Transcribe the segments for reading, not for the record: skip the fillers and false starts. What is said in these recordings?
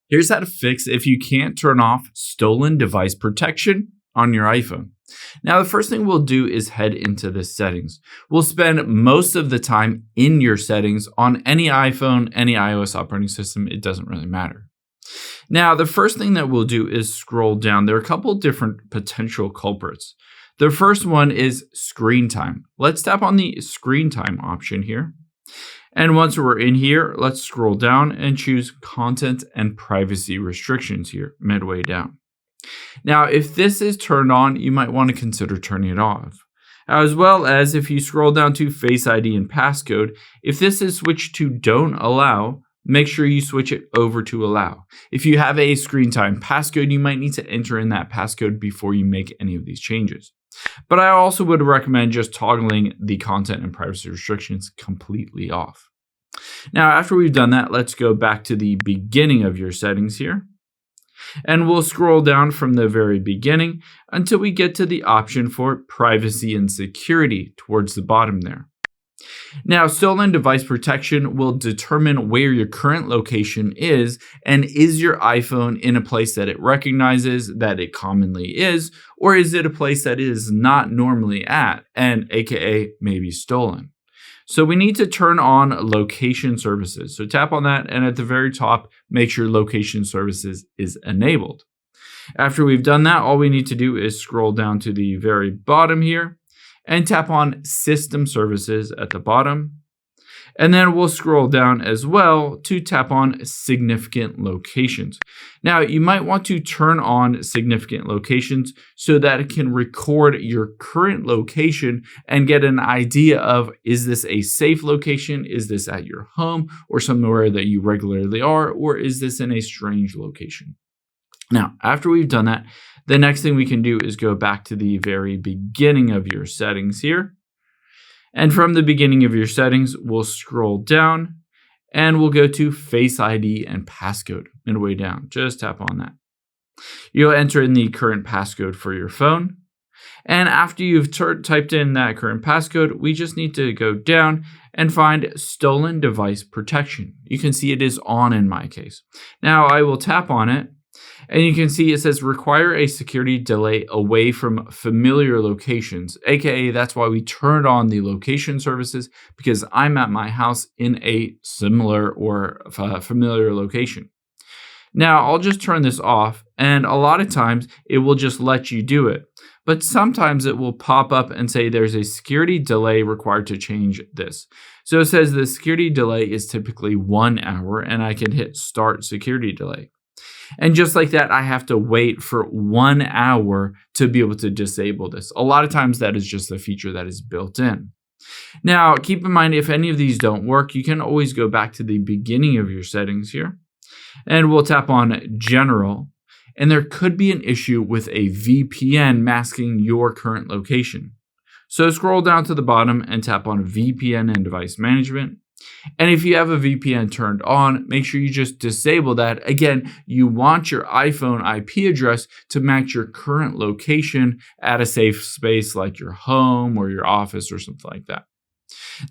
Here's how to fix if you can't turn off stolen device protection on your iPhone. Now, the first thing we'll do is head into the settings. We'll spend most of the time in your settings on any iPhone, any iOS operating system. It doesn't really matter. Now, the first thing that we'll do is scroll down. There are a couple different potential culprits. The first one is screen time. Let's tap on the screen time option here. And once we're in here, let's scroll down and choose content and privacy restrictions here, midway down. Now, if this is turned on, you might want to consider turning it off. As well as if you scroll down to Face ID and passcode, if this is switched to don't allow, make sure you switch it over to allow. If you have a screen time passcode, you might need to enter in that passcode before you make any of these changes. But I also would recommend just toggling the content and privacy restrictions completely off. Now, after we've done that, let's go back to the beginning of your settings here. And we'll scroll down from the very beginning until we get to the option for privacy and security towards the bottom there. Now, stolen device protection will determine where your current location is, and is your iPhone in a place that it recognizes that it commonly is, or is it a place that it is not normally at, and aka maybe stolen. So we need to turn on location services. So tap on that, and at the very top, make sure location services is enabled. After we've done that, all we need to do is scroll down to the very bottom here and tap on system services at the bottom. And then we'll scroll down as well to tap on significant locations. Now, you might want to turn on significant locations so that it can record your current location and get an idea of, is this a safe location? Is this at your home or somewhere that you regularly are? Or is this in a strange location? Now, after we've done that, the next thing we can do is go back to the very beginning of your settings here. And from the beginning of your settings, we'll scroll down and we'll go to Face ID and passcode midway down. Just tap on that. You'll enter in the current passcode for your phone. And after you've typed in that current passcode, we just need to go down and find stolen device protection. You can see it is on in my case. Now I will tap on it. And you can see it says require a security delay away from familiar locations, aka that's why we turned on the location services, because I'm at my house in a similar or familiar location. Now I'll just turn this off, and a lot of times it will just let you do it. But sometimes it will pop up and say there's a security delay required to change this. So it says the security delay is typically 1 hour, and I can hit start security delay. And just like that, I have to wait for 1 hour to be able to disable this. A lot of times that is just a feature that is built in. Now, keep in mind, if any of these don't work, you can always go back to the beginning of your settings here. And we'll tap on General. And there could be an issue with a VPN masking your current location. So scroll down to the bottom and tap on VPN and Device Management. And if you have a VPN turned on, make sure you just disable that. Again, you want your iPhone IP address to match your current location at a safe space like your home or your office or something like that.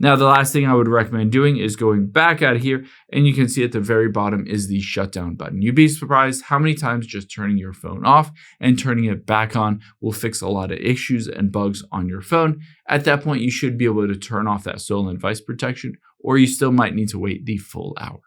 Now, the last thing I would recommend doing is going back out of here, and you can see at the very bottom is the shutdown button. You'd be surprised how many times just turning your phone off and turning it back on will fix a lot of issues and bugs on your phone. At that point, you should be able to turn off that stolen device protection, or you still might need to wait the full hour.